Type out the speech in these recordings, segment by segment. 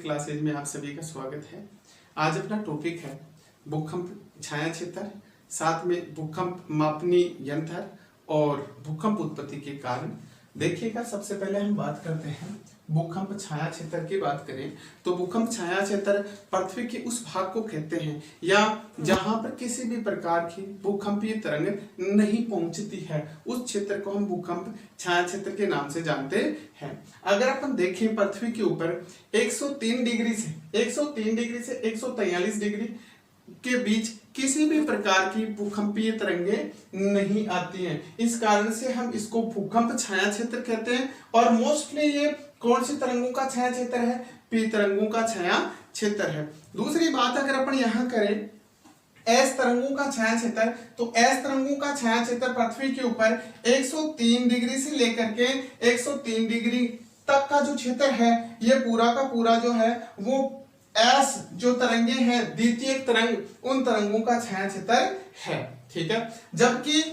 Classes में आप सभी का स्वागत है। आज अपना टॉपिक है भूकंप छाया क्षेत्र, साथ में भूकंप मापनी यंत्र और भूकंप उत्पत्ति के कारण। देखिएगा, सबसे पहले हम बात करते हैं भूकंप छाया क्षेत्र की बात करें तो भूकंप छाया क्षेत्र पृथ्वी के उस भाग को कहते हैं या जहां पर किसी भी प्रकार की भूकंपीय तरंग नहीं पहुंचती है, उस क्षेत्र को हम भूकंप छाया क्षेत्र के नाम से जानते हैं। अगर अपन देखें पृथ्वी के ऊपर 103 डिग्री से 143 डिग्री के बीच किसी भी प्रकार की भूकंपीय तरंगे नहीं आती हैं। इस कारण से हम इसको भूकंप छाया क्षेत्र कहते हैं। और मोस्टली ये कौन सी तरंगों का छाया क्षेत्र है? पी तरंगों का छाया क्षेत्र है। दूसरी बात अगर अपन यहाँ करें एस तरंगों का छाया क्षेत्र, तो एस तरंगों का छाया क्षेत्र पृथ्वी के ऊपर 103 डिग्री से लेकर के 103 डिग्री तक का जो क्षेत्र है, ये पूरा का पूरा जो है वो एस जो तरंगे हैं द्वितीय तरंग, उन तरंगों का छाया क्षेत्र है। ठीक है, जबकि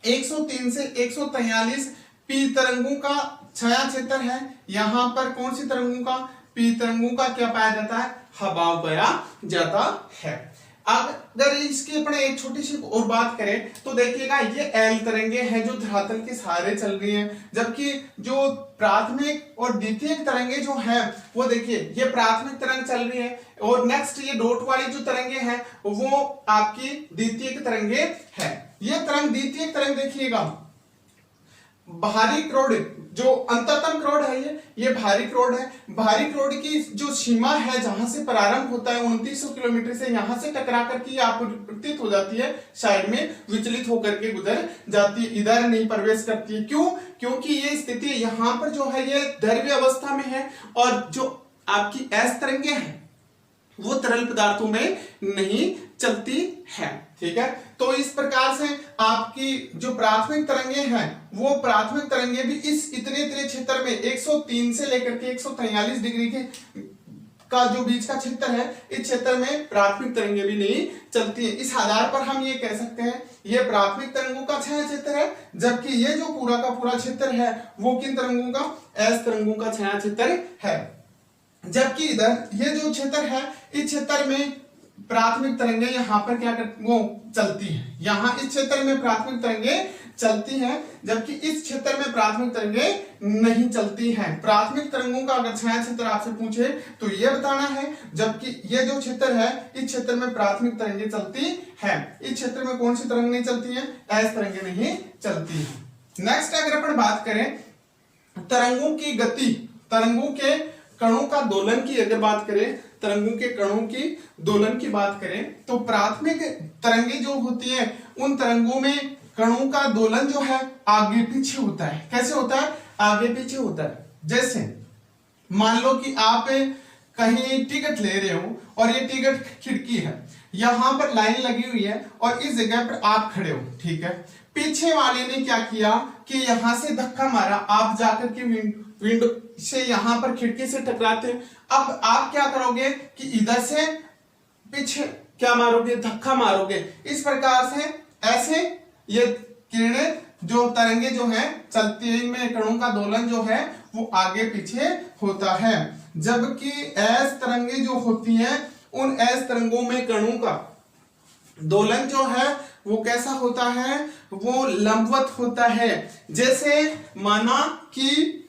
103 से 143 पी तरंगों का छाया क्षेत्र है। यहां पर कौन सी तरंगों का? पी तरंगों का क्या पाया जाता है? हवाओं पाया जाता है। अगर इसकी अपने एक छोटी सी और बात करें तो देखिएगा, ये एल तरंगे हैं जो धरातल के सहारे चल रही हैं, जबकि जो प्राथमिक और द्वितीयक तरंगे जो हैं वो देखिए ये प्राथमिक तरंग चल रही है और नेक्स्ट ये डॉट वाली जो तरंगे हैं वो आपकी द्वितीयक तरंगे हैं। ये तरंग द्वितीयक तरंग देखिएगा, भारी क्रोड जो अंतरतम क्रोड है, ये भारी क्रोड है। भारी क्रोड की जो सीमा है जहां से प्रारंभ होता है 2900 किलोमीटर से, यहां से टकरा करके आपतित हो जाती है, साइड में विचलित होकर के गुजर जाती है, इधर नहीं प्रवेश करती है। क्यों? क्योंकि ये स्थिति यहां पर जो है ये द्रव्य अवस्था में है और जो आपकी एस तरंगे हैं वो तरल पदार्थों में नहीं चलती है। ठीक है, तो इस प्रकार से आपकी जो प्राथमिक तरंगे हैं वो प्राथमिक तरंगे भी इस इतने क्षेत्र में 103 से लेकर के 143 डिग्री के का जो बीच का क्षेत्र है, इस क्षेत्र में प्राथमिक तरंगे भी नहीं चलती है। इस आधार पर हम ये कह सकते हैं ये प्राथमिक तरंगों का छाया क्षेत्र है, जबकि ये जो पूरा का पूरा क्षेत्र है वो किन तरंगों का? एस तरंगों का छाया क्षेत्र है। जबकि इधर ये जो क्षेत्र है, इस क्षेत्र में प्राथमिक तरंगे यहाँ पर क्या वो चलती हैं, यहाँ इस क्षेत्र में प्राथमिक तरंगे चलती हैं, जबकि इस क्षेत्र में प्राथमिक तरंगे नहीं चलती हैं। प्राथमिक तरंगों का अगर छाया क्षेत्र आपसे पूछे तो ये बताना है, जबकि ये जो क्षेत्र है इस क्षेत्र में प्राथमिक तरंगे चलती हैं। इस क्षेत्र में कौन सी तरंग नहीं चलती है? एस तरंगे नहीं चलती है। नेक्स्ट अगर अपन बात करें तरंगों की गति, तरंगों के कणों का दोलन की अगर बात करें, तरंगों के कणों की दोलन की बात करें तो प्राथमिक तरंगे जो होती है उन तरंगों में कणों का दोलन जो है आगे पीछे होता है। कैसे होता है? आगे पीछे होता है। जैसे मान लो कि आप कहीं टिकट ले रहे हो और ये टिकट खिड़की है, यहां पर लाइन लगी हुई है और इस जगह पर आप खड़े हो। ठीक है, पीछे वाले ने क्या किया कि यहां से धक्का मारा, आप जाकर के विंडो से यहां पर खिड़की से टकराते। अब आप क्या करोगे कि इधर से पीछे क्या मारोगे? धक्का मारोगे। इस प्रकार से ऐसे ये किरणें जो तरंगे जो हैं चलती है, इनमें कणों का दोलन जो है वो आगे पीछे होता है। जबकि एस तरंगे जो होती हैं उन एस तरंगों में कणों का दोलन जो है वो कैसा होता है? वो लंबवत होता है। जैसे माना कि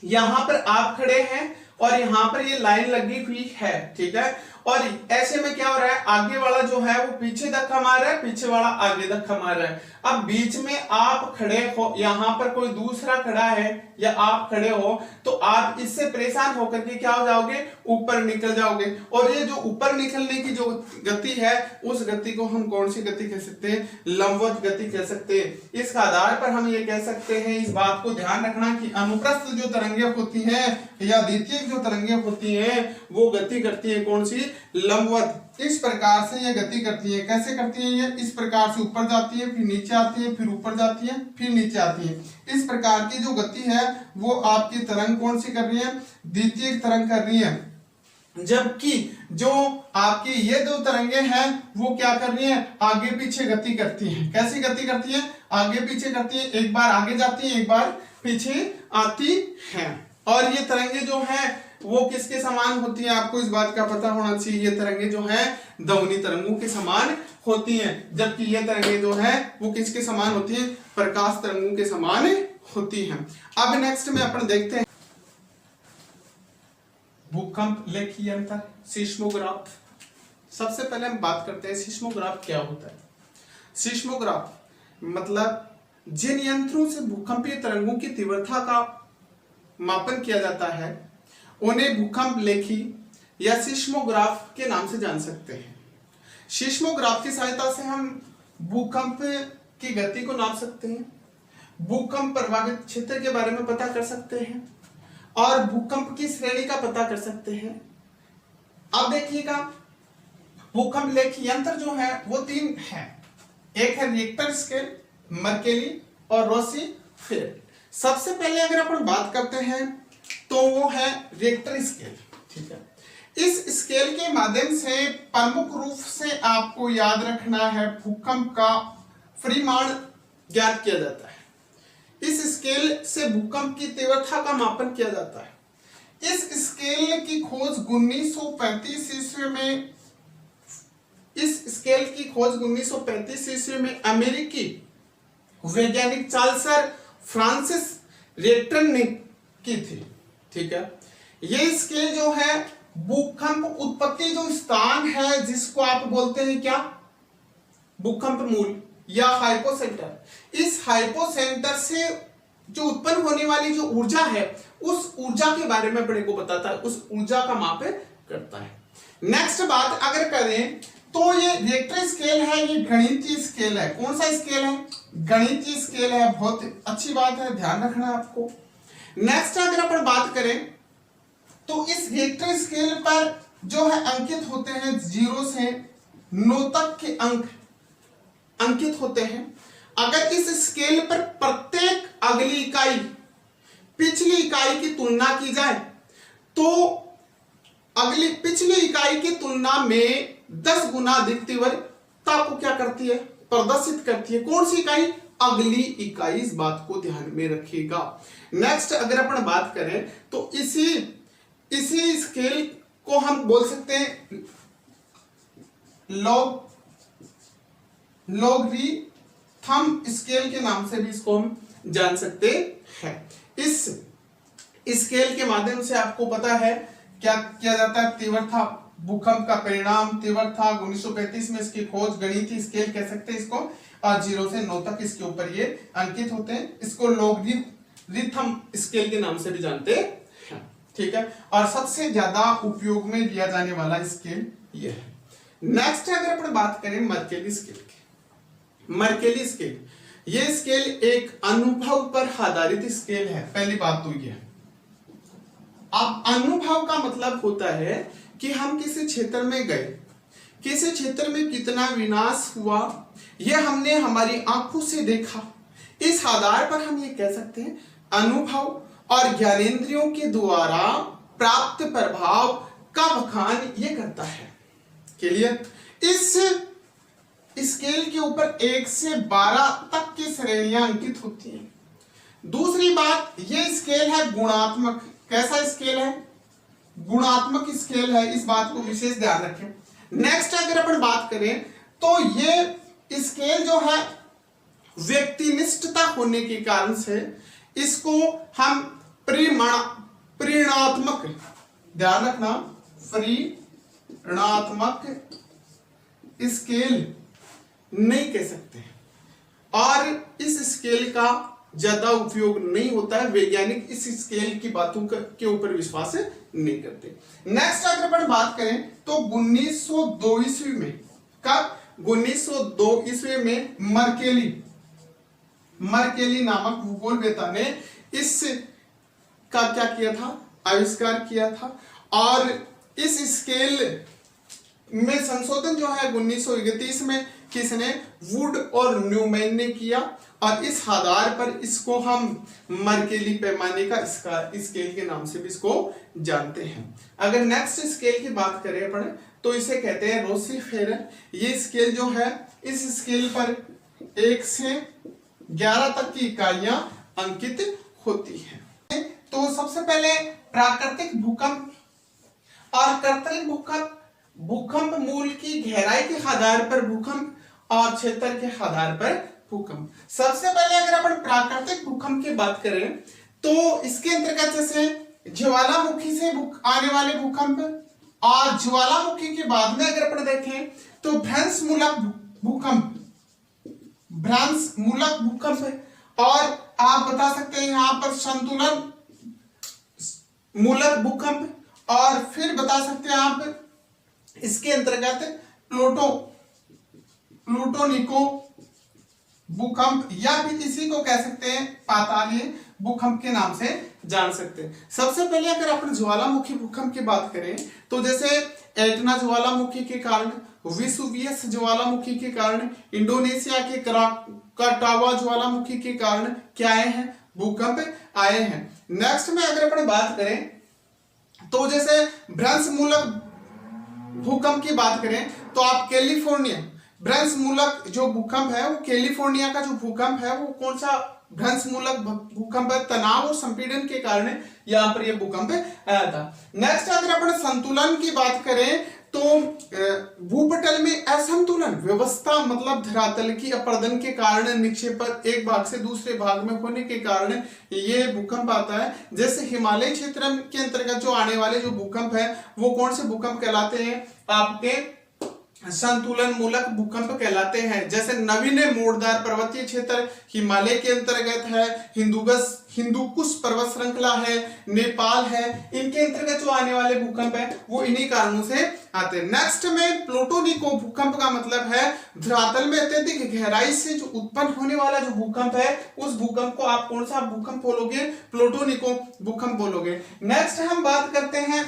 यहां पर आप खड़े हैं और यहां पर ये लाइन लगी हुई है। ठीक है, और ऐसे में क्या हो रहा है? आगे वाला जो है वो पीछे धक्का मार रहा है, पीछे वाला आगे धक्का मार रहा है। अब बीच में आप खड़े हो, यहां पर कोई दूसरा खड़ा है या आप खड़े हो, तो आप इससे परेशान होकर के क्या हो जाओगे? ऊपर निकल जाओगे। और ये जो ऊपर निकलने की जो गति है उस गति को हम कौन सी गति कह सकते हैं? लंबवत गति कह सकते हैं। इस आधार पर हम ये कह सकते हैं, इस बात को ध्यान रखना कि अनुप्रस्थ जो तरंगे होती हैं या द्वितीयक जो तरंगे होती हैं वो गति करती है कौन सी? लंबवत। इस प्रकार से ये गति करती है। कैसे करती है? ये इस प्रकार से ऊपर जाती है, फिर नीचे आती है, फिर ऊपर जाती है, फिर नीचे आती है। इस प्रकार की जो गति है वो आपकी तरंग कौन सी कर रही है? द्वितीयक तरंग कर रही है। जबकि जो आपकी ये दो तरंगे हैं वो क्या कर रही हैं? आगे पीछे गति करती हैं। कैसी गति करती है? आगे पीछे करती है, एक बार आगे जाती है, एक बार पीछे आती हैं। और ये तरंगे जो हैं वो किसके समान होती है, आपको इस बात का पता होना चाहिए। ये तरंगे जो है ध्वनि तरंगों के समान होती हैं, जबकि ये तरंगे जो है वो किसके समान होती हैं, प्रकाश तरंगों के समान होती हैं। अब नेक्स्ट में अपन देखते हैं भूकंप लेखी यंत्र, सिस्मोग्राफ। सबसे पहले हम बात करते हैं सिस्मोग्राफ क्या होता है। सिस्मोग्राफ मतलब जिन यंत्रों से भूकंपीय तरंगों की तीव्रता का मापन किया जाता है उन्हें भूकंप लेखी या सिस्मोग्राफ के नाम से जान सकते हैं। सिस्मोग्राफ की सहायता से हम भूकंप की गति को नाप सकते हैं, भूकंप प्रभावित क्षेत्र के बारे में पता कर सकते हैं और भूकंप की श्रेणी का पता कर सकते हैं। अब देखिएगा भूकंप लेखी यंत्र जो है वो 3 है, एक है रिएक्टर स्केल, मर्केली और रोसीफेरेट। सबसे पहले अगर अपन बात करते हैं तो वो है रिएक्टर स्केल, ठीक है। इस स्केल के माध्यम से प्रमुख रूप से आपको याद रखना है भूकंप का परिमाण ज्ञात किया जाता है। इस स्केल से भूकंप की तीव्रता का मापन किया जाता है। इस स्केल की खोज 1935 ईस्वी में में अमेरिकी वैज्ञानिक चार्ल्स फ्रांसिस रिएक्टर ने की थी, ठीक है। ये स्केल जो है भूकंप उत्पत्ति जो स्थान है जिसको आप बोलते हैं क्या, भूकंप मूल या हाइपोसेंटर, इस हाइपोसेंटर से जो उत्पन्न होने वाली जो ऊर्जा है उस ऊर्जा के बारे में अपने को बताता है, उस ऊर्जा का माप करता है। नेक्स्ट बात अगर करें तो ये रिएक्टर स्केल है, ये गणितीय स्केल है। कौन सा स्केल है, गणितीय स्केल है। बहुत अच्छी बात है, ध्यान रखना है आपको। नेक्स्ट अगर अपन बात करें तो इस रिएक्टर स्केल पर जो है अंकित होते हैं 0 से 9 तक के अंक अंकित होते हैं। अगर इस स्केल पर प्रत्येक अगली इकाई पिछली इकाई की तुलना की जाए तो अगली पिछली इकाई की तुलना में 10 गुना अधिक तीव्रता को क्या करती है, प्रदर्शित करती है। कौन सी इकाई, अगली इकाई। इस बात को ध्यान में रखिएगा। नेक्स्ट अगर अपन बात करें तो इसी स्केल को हम बोल सकते हैं लॉगरिथम स्केल के नाम से भी इसको हम जान सकते हैं। इस स्केल के माध्यम से आपको पता है क्या किया जाता है, तीव्रता, भूकंप का परिणाम, तीव्रता 1935 में इसकी खोज, गणितीय स्केल कह सकते हैं इसको, और 0 से 9 तक इसके ऊपर ये अंकित होते हैं। इसको लॉगरिथम स्केल के नाम से भी जानते हैं, ठीक है। और सबसे ज्यादा उपयोग में लिया जाने वाला स्केल ये है। नेक्स्ट अगर अपन बात करें मर्केली स्केल की, मर्केली स्केल, ये स्केल एक अनुभव पर आधारित स्केल है। पहली बात तो ये, अब अनुभव का मतलब होता है कि हम किसी क्षेत्र में गए, किसी क्षेत्र में कितना विनाश हुआ यह हमने हमारी आंखों से देखा। इस आधार पर हम ये कह सकते हैं अनुभव और ज्ञानेंद्रियों के द्वारा प्राप्त प्रभाव का बखान ये करता है। क्लियर। इस स्केल के ऊपर 1 से 12 तक की श्रेणियां अंकित होती हैं। दूसरी बात, ये स्केल है गुणात्मक। कैसा स्केल है, गुणात्मक स्केल है, इस बात को विशेष ध्यान रखें। नेक्स्ट अगर अपन बात करें तो ये स्केल जो है व्यक्तिनिष्ठता होने के कारण से इसको हम परिमाणात्मक, ध्यान रखना, परिमाणात्मक स्केल नहीं कह सकते और इस स्केल का ज्यादा उपयोग नहीं होता है। वैज्ञानिक इस स्केल की बातों के ऊपर विश्वास नहीं करते। नेक्स्ट अगर अपन बात करें तो 1902 ईस्वी में, कब, 1902 ईस्वी में मर्केली नामक भूगोलवेत्ता ने इस का क्या किया था, आविष्कार किया था। और इस स्केल में संशोधन जो है 1931 में किसने, वुड और न्यूमैन ने किया और इस आधार पर इसको हम मर्केली पैमाने का स्केल के नाम से भी इसको जानते हैं। अगर नेक्स्ट स्केल की बात करें अपन तो इसे कहते हैं रोसीफेरेट। ये स्केल जो है, इस स्केल पर 1 से 11 तक की इकाइयां अंकित होती हैं। तो सबसे पहले प्राकृतिक भूकंप और कृत्रिम भूकंप भूकंप मूल की गहराई के आधार पर भूकंप और क्षेत्र के आधार पर भूकंप। सबसे पहले अगर अपन प्राकृतिक भूकंप की बात करें तो इसके अंतर्गत जैसे ज्वालामुखी से आने वाले भूकंप और ज्वालामुखी के बाद में अगर अपन देखें तो भ्रंश मूलक भूकंप और आप बता सकते हैं यहां पर संतुलन मूलक भूकंप और फिर बता सकते हैं आप इसके अंतर्गत प्लूटोनिको भूकंप या फिर इसी को कह सकते हैं पातालीय भूकंप के नाम से जान सकते हैं। सबसे पहले अगर अपन ज्वालामुखी भूकंप की बात करें तो जैसे एटना ज्वालामुखी के कारण, वेसुवियस ज्वालामुखी के कारण, इंडोनेशिया के क्राकाटावा ज्वालामुखी के कारण क्या आए हैं, भूकंप आए हैं। नेक्स्ट में अगर अपन बात करें तो जैसे भ्रंश मूलक भूकंप की बात करें तो आप कैलिफोर्निया भ्रंश मूलक जो भूकंप है वो कैलिफोर्निया का जो भूकंप है वो कौन सा भ्रंश मूलक भूकंप है, तनाव और संपीड़न के कारण यहाँ पर ये भूकंप आया था। नेक्स्ट अगर अपन संतुलन की बात करें तो भूपटल में असंतुलन व्यवस्था मतलब धरातल की अपरदन के कारण निक्षेप एक भाग से दूसरे भाग में होने के कारण ये भूकंप आता है। जैसे हिमालय क्षेत्र के अंतर्गत जो आने वाले जो भूकंप है वो कौन से भूकंप कहलाते हैं, आपके संतुलन मूलक भूकंप कहलाते हैं। जैसे नवीन मोड़दार पर्वतीय क्षेत्र हिमालय के अंतर्गत है, हिंदुकुश पर्वत श्रृंखला है, नेपाल है, इनके अंतर्गत जो आने वाले भूकंप है वो इन्हीं कारणों से आते हैं। नेक्स्ट में प्लूटोनिको भूकंप का मतलब है धरातल में अत्यधिक गहराई से जो उत्पन्न होने वाला जो भूकंप है उस भूकंप को आप कौन सा भूकंप बोलोगे, प्लूटोनिको भूकंप बोलोगे। नेक्स्ट हम बात करते हैं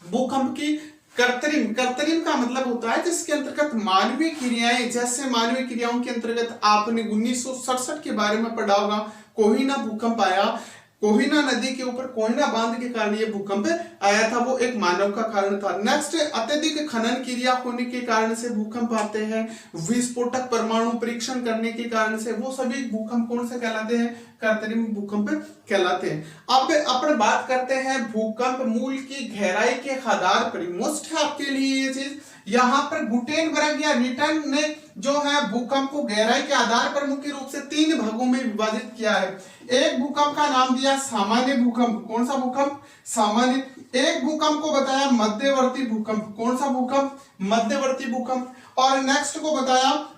भूकंप की कृत्रिम का मतलब होता है जिसके अंतर्गत मानवीय क्रियाएं, जैसे मानवीय क्रियाओं के अंतर्गत आपने 1967 के बारे में पढ़ा होगा, कोहिना भूकंप आया, कोहिना नदी के ऊपर कोहिना बांध के कारण ये भूकंप आया था, वो एक मानव का कारण था। नेक्स्ट अत्यधिक खनन क्रिया होने के कारण से भूकंप आते हैं, विस्फोटक परमाणु परीक्षण करने के कारण से, वो सभी भूकंप कौन से कहलाते हैं, कृत्रिम भूकंप कहलाते हैं। अब अपन बात करते हैं भूकंप मूल की गहराई के आधार पर, मोस्ट है आपके लिए ये चीज, यहाँ पर गुटेनबर्ग या रिटन ने जो है भूकंप को गहराई के आधार पर मुख्य रूप से 3 भागों में विभाजित किया है। एक भूकंप का नाम दिया सामान्य भूकंप, कौन सा भूकंप, सामान्य। एक भूकंप को बताया मध्यवर्ती भूकंप, कौन सा भूकंप, मध्यवर्ती भूकंप। और नेक्स्ट को बताया,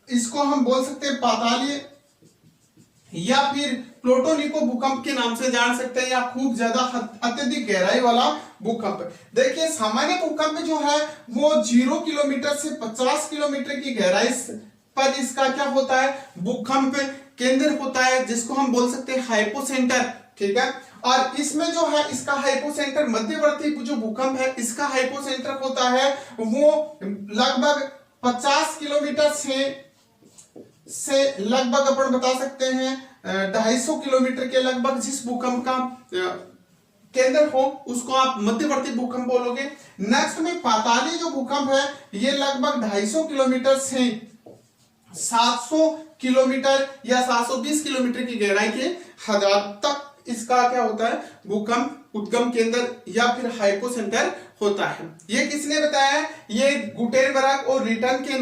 इसको हम बोल सकते हैं पातालीय या फिर प्लूटोनिको भूकंप के नाम से जान सकते हैं, या खूब ज्यादा अत्यधिक गहराई वाला भूकंप। देखिए सामान्य भूकंप जो है वो 0 किलोमीटर से 50 किलोमीटर की गहराई पर इसका क्या होता है, भूकंप केंद्र होता है, जिसको हम बोल सकते हैं हाइपोसेंटर, ठीक है। और इसमें जो है इसका हाइपोसेंटर, मध्यवर्ती जो भूकंप है इसका हाइपोसेंटर होता है वो लगभग 50 किलोमीटर से लगभग अपन बता सकते हैं 250 किलोमीटर के लगभग जिस भूकंप का केंद्र हो उसको आप मध्यवर्ती भूकंप बोलोगे। नेक्स्ट में पाताली जो भूकंप है ये लगभग 250 किलोमीटर से 700 किलोमीटर या 720 किलोमीटर की गहराई के हजार तक इसका क्या होता है, भूकंप उद्गम केंद्र या फिर हाइपोसेंटर होता है। ये किसने बताया, ये गुटेनबर्ग और रिटर के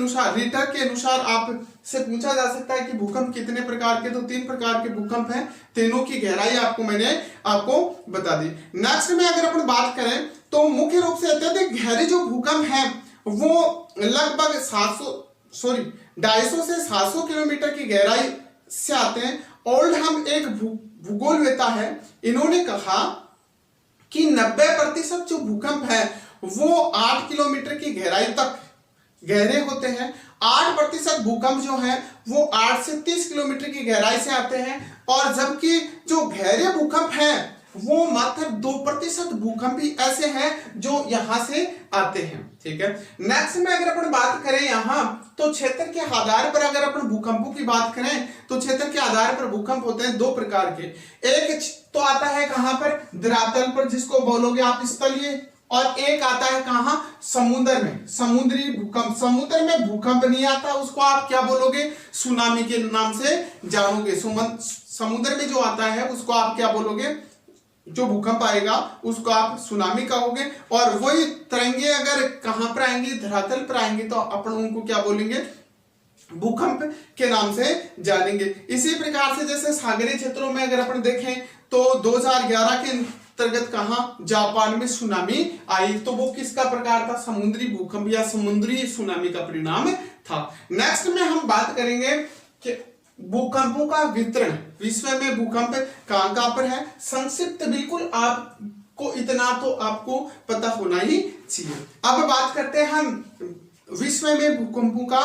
अनुसार आप से पूछा जा सकता है कि भूकंप कितने प्रकार के, तो 3 प्रकार के भूकंप हैं, तीनों की गहराई मैंने आपको बता दी। नेक्स्ट में अगर अपन बात करें तो मुख्य रूप से अत्यधिक गहरे जो भूकंप है वो लगभग 250 से 700 किलोमीटर की गहराई से आते हैं। ओल्डहम एक भूगोलवेता है, इन्होंने कहा कि 90% जो भूकंप है वो 8 किलोमीटर की गहराई तक गहरे होते हैं। 8% भूकंप जो है वो 8 से 30 किलोमीटर की गहराई से आते हैं, और जबकि जो गहरे भूकंप हैं वो मात्र 2% भूकंप ही ऐसे हैं जो यहां से आते हैं, ठीक है। नेक्स्ट में अगर अपन बात करें यहाँ तो क्षेत्र के आधार पर अगर अपन भूकंपों की बात करें तो क्षेत्र के आधार पर भूकंप होते हैं 2 प्रकार के। एक तो आता है कहां पर, धरातल पर, जिसको बोलोगे आप स्थलीय, और एक आता है कहां, समुद्र में, समुद्री भूकंप। समुद्र में भूकंप नहीं आता उसको आप क्या बोलोगे, सुनामी के नाम से जानोगे। समुद्र में जो आता है उसको आप क्या बोलोगे, जो भूकंप आएगा उसको आप सुनामी कहोगे, और वही तरंगे अगर कहां पर आएंगी, धरातल पर आएंगी, तो अपन उनको क्या बोलेंगे, भूकंप के नाम से जानेंगे। इसी प्रकार से जैसे सागरीय क्षेत्रों में अगर अपन देखें तो 2011 के अंतर्गत कहां जापान में सुनामी आई, तो वो किसका प्रकार था, समुद्री भूकंप या समुद्री सुनामी का परिणाम था। नेक्स्ट में हम बात करेंगे कि भूकंपों का वितरण, विश्व में भूकंप कहां कहां पर है, संक्षिप्त बिल्कुल आपको इतना तो आपको पता होना ही चाहिए। अब बात करते हैं हम विश्व में भूकंपों का